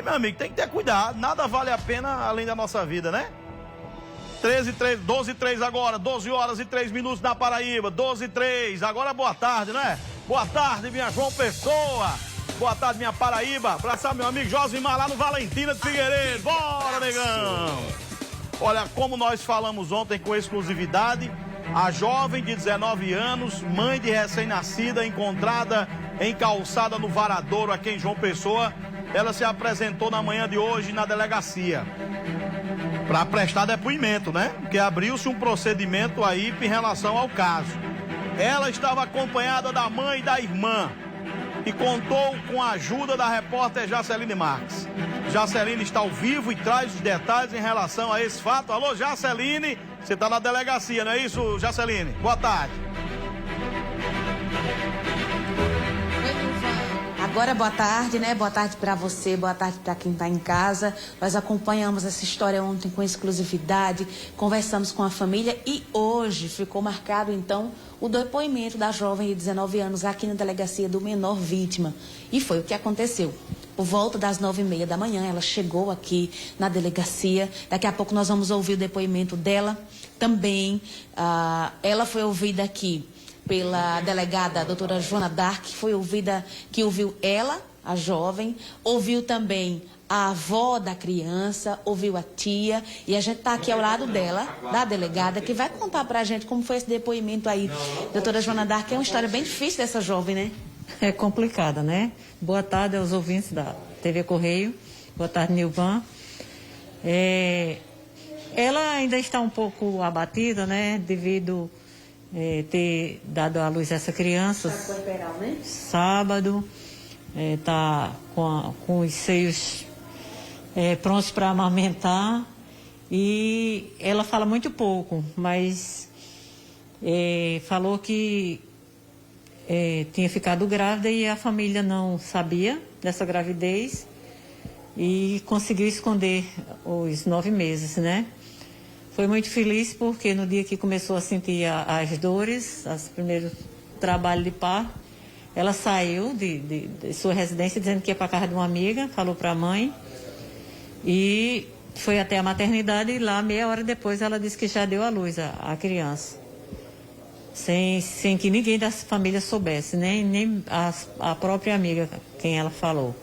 Meu amigo, tem que ter cuidado, nada vale a pena além da nossa vida, né? 12h03 agora, 12 horas e 3 minutos na Paraíba, 12h03, agora boa tarde, né? Boa tarde, minha João Pessoa, boa tarde, minha Paraíba, abraçar meu amigo Josimar lá no Valentina de Figueiredo, bora, negão! Olha, como nós falamos ontem com exclusividade, a jovem de 19 anos, mãe de recém-nascida, encontrada encalçada no Varadouro aqui em João Pessoa, ela se apresentou na manhã de hoje na delegacia para prestar depoimento, né? Porque abriu-se um procedimento aí em relação ao caso. Ela estava acompanhada da mãe e da irmã e contou com a ajuda da repórter Jaceline Marques. Jaceline está ao vivo e traz os detalhes em relação a esse fato. Alô, Jaceline, você está na delegacia, não é isso, Jaceline? Boa tarde. Agora, boa tarde, né? Boa tarde para você, boa tarde para quem está em casa. Nós acompanhamos essa história ontem com exclusividade, conversamos com a família e hoje ficou marcado, então, o depoimento da jovem de 19 anos aqui na delegacia do menor vítima. E foi o que aconteceu. Por volta das 9h30 da manhã, ela chegou aqui na delegacia. Daqui a pouco nós vamos ouvir o depoimento dela também. Ela foi ouvida aqui pela delegada, a doutora Joana Dark, foi ouvida, que ouviu ela, a jovem, ouviu também a avó da criança, ouviu a tia, e a gente está aqui ao lado dela, da delegada, que vai contar para a gente como foi esse depoimento aí. Doutora Joana Dark, é uma história bem difícil dessa jovem, né? É complicada, né? Boa tarde aos ouvintes da TV Correio. Boa tarde, Nilvan. Ela ainda está um pouco abatida, né? Devido ter dado à luz essa criança sábado, está com os seios prontos para amamentar e ela fala muito pouco, mas falou que tinha ficado grávida e a família não sabia dessa gravidez e conseguiu esconder os 9 meses, né? Foi muito feliz porque no dia que começou a sentir as dores, os primeiros trabalhos de parto, ela saiu de sua residência dizendo que ia para a casa de uma amiga, falou para a mãe e foi até a maternidade e lá, meia hora depois, ela disse que já deu à luz a criança. Sem que ninguém da família soubesse, nem a própria amiga, quem ela falou.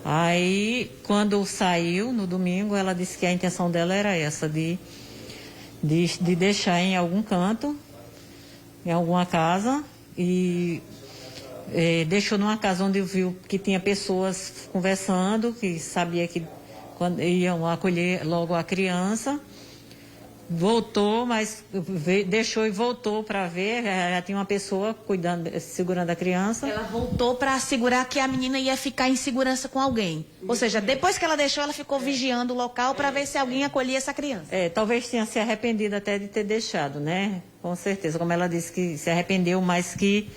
Aí, quando saiu, no domingo, ela disse que a intenção dela era essa, de deixar em algum canto, em alguma casa, e deixou numa casa onde viu que tinha pessoas conversando, que sabia que quando iam acolher logo a criança. Voltou, mas deixou e voltou para ver, já tinha uma pessoa segurando a criança. Ela voltou para assegurar que a menina ia ficar em segurança com alguém. Ou seja, depois que ela deixou, ela ficou vigiando o local para ver se alguém acolhia essa criança. Talvez tenha se arrependido até de ter deixado, né? Com certeza, como ela disse que se arrependeu, mas que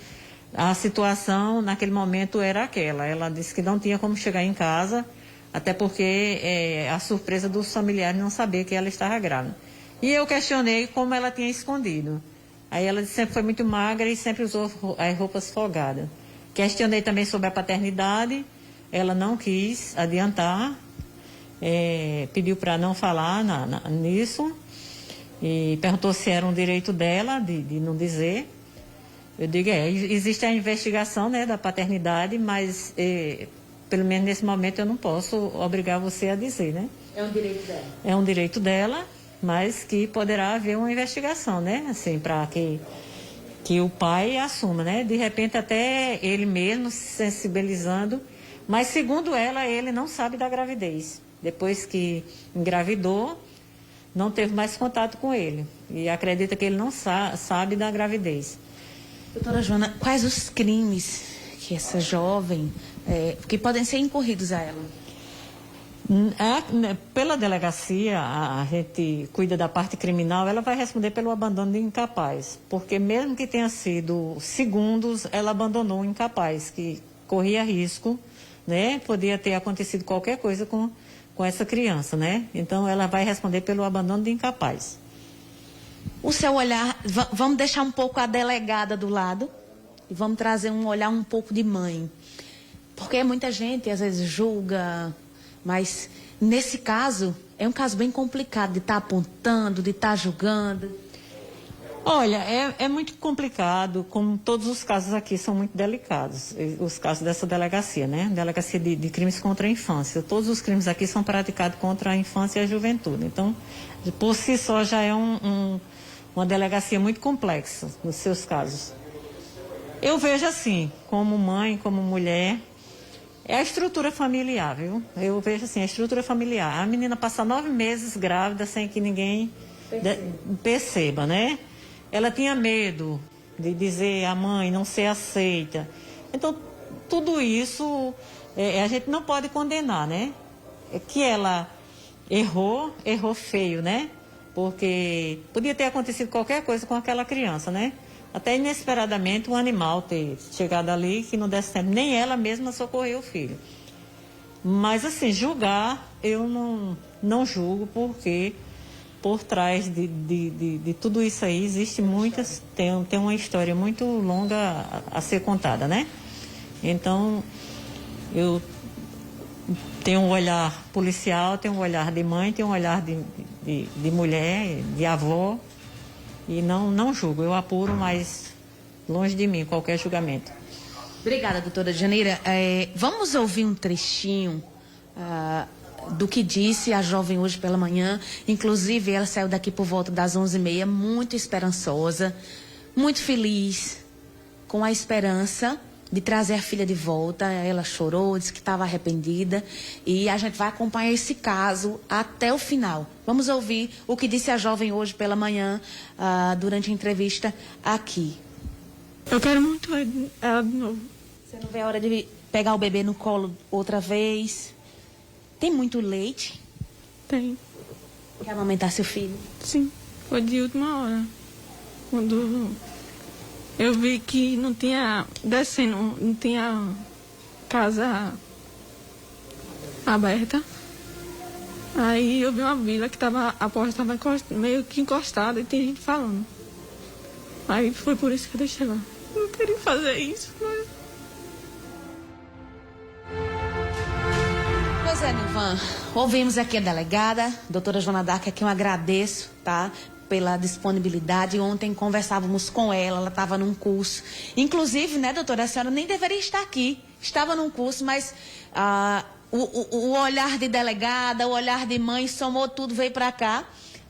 a situação naquele momento era aquela. Ela disse que não tinha como chegar em casa, até porque a surpresa dos familiares não saber que ela estava grávida. E eu questionei como ela tinha escondido. Aí ela sempre foi muito magra e sempre usou as roupas folgadas. Questionei também sobre a paternidade, ela não quis adiantar, pediu para não falar nisso, e perguntou se era um direito dela de não dizer. Eu digo, existe a investigação, né, da paternidade, mas pelo menos nesse momento eu não posso obrigar você a dizer, né? É um direito dela. É um direito dela, mas que poderá haver uma investigação, né? Assim, para que o pai assuma, né? De repente até ele mesmo se sensibilizando, mas segundo ela, ele não sabe da gravidez. Depois que engravidou, não teve mais contato com ele e acredita que ele não sabe da gravidez. Doutora Joana, quais os crimes que essa jovem, que podem ser incorridos a ela? Pela delegacia, a gente cuida da parte criminal, ela vai responder pelo abandono de incapaz, porque mesmo que tenha sido segundos, ela abandonou um incapaz, que corria risco, né? Podia ter acontecido qualquer coisa com essa criança, né? Então, ela vai responder pelo abandono de incapaz. O seu olhar, vamos deixar um pouco a delegada do lado e vamos trazer um olhar um pouco de mãe. Porque muita gente às vezes julga, Mas nesse caso, é um caso bem complicado de estar apontando, de estar julgando. Olha, é muito complicado, como todos os casos aqui são muito delicados, os casos dessa delegacia, né? Delegacia de crimes contra a infância. Todos os crimes aqui são praticados contra a infância e a juventude. Então, por si só, já é uma delegacia muito complexa nos seus casos. Eu vejo assim, como mãe, como mulher, é a estrutura familiar, viu? Eu vejo assim, a estrutura familiar. A menina passa 9 meses grávida sem que ninguém perceba, né? Ela tinha medo de dizer à mãe, não ser aceita. Então, tudo isso a gente não pode condenar, né? Que ela errou feio, né? Porque podia ter acontecido qualquer coisa com aquela criança, né? Até inesperadamente um animal ter chegado ali que não desse tempo. Nem ela mesma socorreu o filho. Mas, assim, julgar, eu não julgo, porque por trás de tudo isso aí existe tem uma história muito longa a ser contada, né? Então, eu tenho um olhar policial, tenho um olhar de mãe, tenho um olhar de mulher, de avó, e não julgo, eu apuro, mas longe de mim qualquer julgamento. Obrigada, doutora Janeira. Vamos ouvir um trechinho do que disse a jovem hoje pela manhã. Inclusive, ela saiu daqui por volta das 11h30, muito esperançosa, muito feliz, com a esperança de trazer a filha de volta. Ela chorou, disse que estava arrependida, e a gente vai acompanhar esse caso até o final. Vamos ouvir o que disse a jovem hoje pela manhã, durante a entrevista aqui. Eu quero muito ela de novo. Você não vê a hora de pegar o bebê no colo outra vez? Tem muito leite? Tem. Quer amamentar seu filho? Sim, foi de última hora. Quando eu vi que não tinha descendo, não tinha casa aberta. Aí eu vi uma vila que a porta estava meio que encostada e tem gente falando. Aí foi por isso que eu deixei lá. Eu não queria fazer isso, mas... Pois é, Nilvan, ouvimos aqui a delegada, doutora Joana D'Arc, a quem eu agradeço, tá? Pela disponibilidade. Ontem conversávamos com ela estava num curso. Inclusive, né, doutora, a senhora nem deveria estar aqui. Estava num curso, mas o olhar de delegada, o olhar de mãe, somou tudo, veio para cá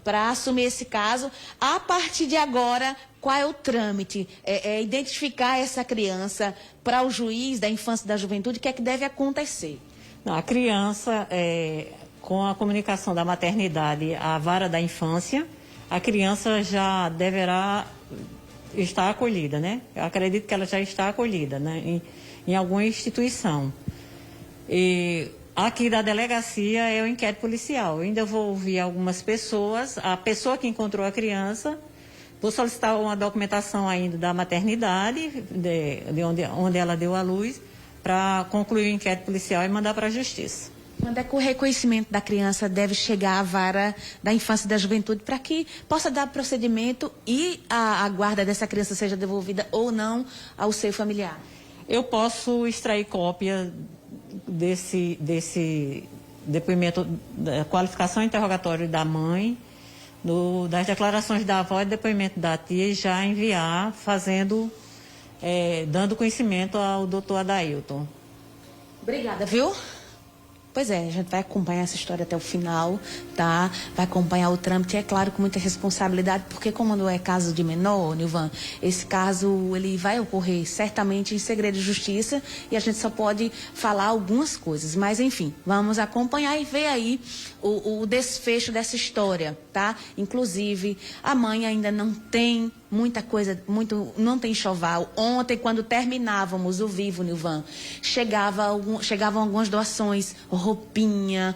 para assumir esse caso. A partir de agora, qual é o trâmite? Identificar essa criança para o juiz da infância e da juventude, o que é que deve acontecer? Não, a criança, com a comunicação da maternidade à vara da infância, a criança já deverá estar acolhida, né? Eu acredito que ela já está acolhida, né? Em alguma instituição. E aqui da delegacia é o inquérito policial. Eu ainda vou ouvir algumas pessoas, a pessoa que encontrou a criança, vou solicitar uma documentação ainda da maternidade, onde ela deu à luz, para concluir o inquérito policial e mandar para a justiça. Quando é que o reconhecimento da criança deve chegar à vara da infância e da juventude para que possa dar procedimento e a guarda dessa criança seja devolvida ou não ao seio familiar? Eu posso extrair cópia desse depoimento, da qualificação e interrogatório da mãe, das declarações da avó e depoimento da tia, e já enviar, dando conhecimento ao doutor Adailton. Obrigada, viu? Pois é, a gente vai acompanhar essa história até o final, tá? Vai acompanhar o trâmite, é claro, com muita responsabilidade, porque como não é caso de menor, Nilvan, esse caso, ele vai ocorrer certamente em segredo de justiça e a gente só pode falar algumas coisas. Mas, enfim, vamos acompanhar e ver aí o desfecho dessa história, tá? Inclusive, a mãe ainda não tem muita coisa, não tem enxoval. Ontem, quando terminávamos o Vivo, Nilvan, chegavam algumas doações, roupinha,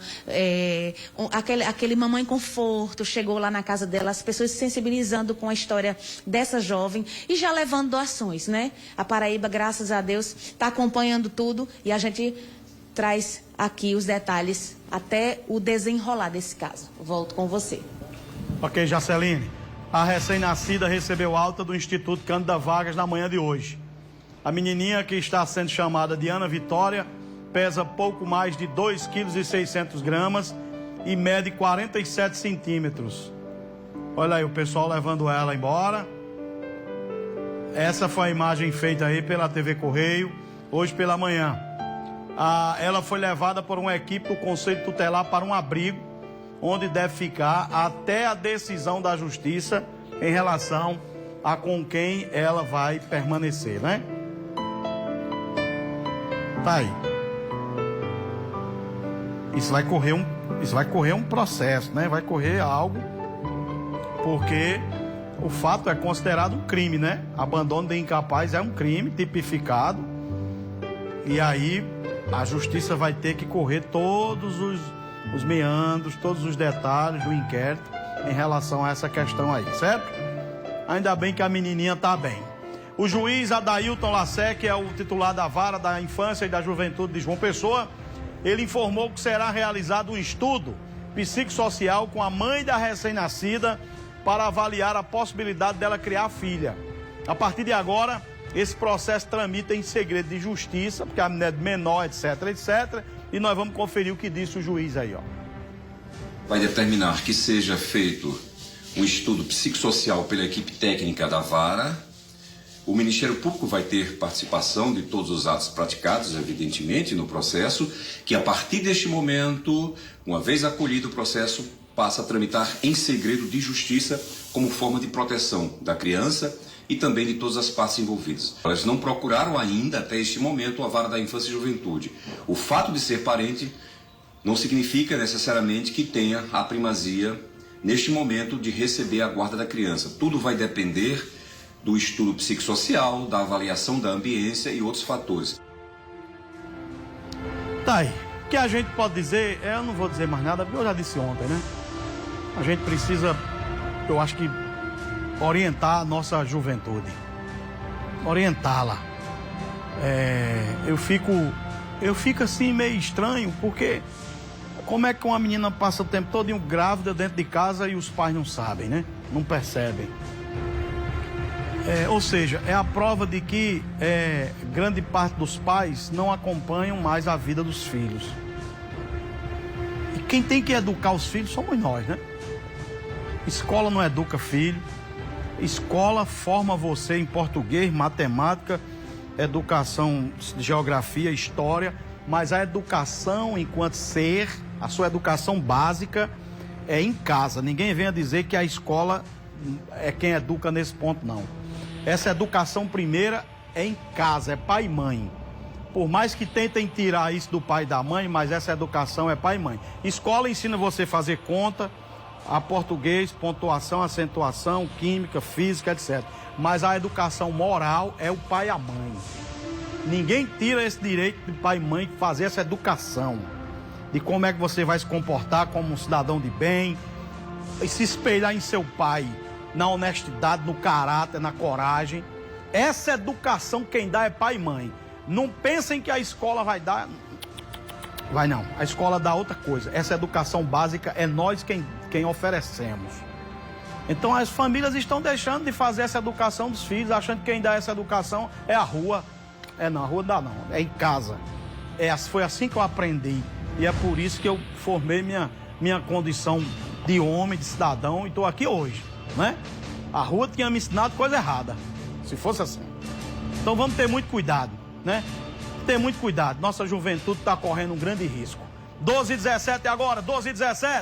aquele mamãe conforto, chegou lá na casa dela, as pessoas se sensibilizando com a história dessa jovem e já levando doações, né? A Paraíba, graças a Deus, está acompanhando tudo e a gente traz aqui os detalhes até o desenrolar desse caso. Volto com você. Ok, Jaceline. A recém-nascida recebeu alta do Instituto Cândida Vargas na manhã de hoje. A menininha, que está sendo chamada de Ana Vitória, pesa pouco mais de 2,6 kg e mede 47 centímetros. Olha aí o pessoal levando ela embora. Essa foi a imagem feita aí pela TV Correio, hoje pela manhã. Ela foi levada por uma equipe do Conselho Tutelar para um abrigo, onde deve ficar até a decisão da Justiça em relação a com quem ela vai permanecer, né? Tá aí. Isso vai correr um processo, né? Vai correr algo, porque o fato é considerado um crime, né? Abandono de incapaz é um crime tipificado. E aí a Justiça vai ter que correr todos os meandros, todos os detalhes do inquérito em relação a essa questão aí, certo? Ainda bem que a menininha tá bem. O juiz Adailton Lassec, que é o titular da Vara da Infância e da Juventude de João Pessoa, ele informou que será realizado um estudo psicossocial com a mãe da recém-nascida para avaliar a possibilidade dela criar a filha. A partir de agora, esse processo tramita em segredo de justiça, porque a menina é menor, etc, etc. E nós vamos conferir o que disse o juiz aí, ó. Vai determinar que seja feito um estudo psicossocial pela equipe técnica da Vara. O Ministério Público vai ter participação de todos os atos praticados, evidentemente, no processo, que a partir deste momento, uma vez acolhido o processo, passa a tramitar em segredo de justiça como forma de proteção da criança e também de todas as partes envolvidas. Elas não procuraram ainda, até este momento, a Vara da Infância e Juventude. O fato de ser parente não significa necessariamente que tenha a primazia, neste momento, de receber a guarda da criança. Tudo vai depender do estudo psicossocial, da avaliação da ambiência e outros fatores. Tá aí. O que a gente pode dizer, eu não vou dizer mais nada, porque eu já disse ontem, né? A gente precisa, eu acho que, orientar a nossa juventude. Orientá-la. Eu fico assim meio estranho, porque como é que uma menina passa o tempo todo grávida dentro de casa e os pais não sabem, né? Não percebem. Ou seja, é a prova de que grande parte dos pais não acompanham mais a vida dos filhos. E quem tem que educar os filhos somos nós, né? Escola não educa filho. Escola forma você em português, matemática, educação, geografia, história. Mas a educação enquanto ser, a sua educação básica é em casa. Ninguém venha dizer que a escola é quem educa nesse ponto, não. Essa educação primeira é em casa, é pai e mãe. Por mais que tentem tirar isso do pai e da mãe, mas essa educação é pai e mãe. Escola ensina você a fazer conta, a português, pontuação, acentuação, química, física, etc. Mas a educação moral é o pai e a mãe. Ninguém tira esse direito de pai e mãe de fazer essa educação. De como é que você vai se comportar como um cidadão de bem, e se espelhar em seu pai, na honestidade, no caráter, na coragem. Essa educação quem dá é pai e mãe. Não pensem que a escola vai dar. Vai não. A escola dá outra coisa. Essa educação básica é nós quem oferecemos. Então as famílias estão deixando de fazer essa educação dos filhos, achando que quem dá essa educação é a rua. Não, a rua não dá não. É em casa. Foi assim que eu aprendi. E é por isso que eu formei minha condição de homem, de cidadão, e estou aqui hoje. Né? A rua tinha me ensinado coisa errada, se fosse assim. Então vamos ter muito cuidado, né? Ter muito cuidado. Nossa juventude está correndo um grande risco. 12h17 agora, 12h17.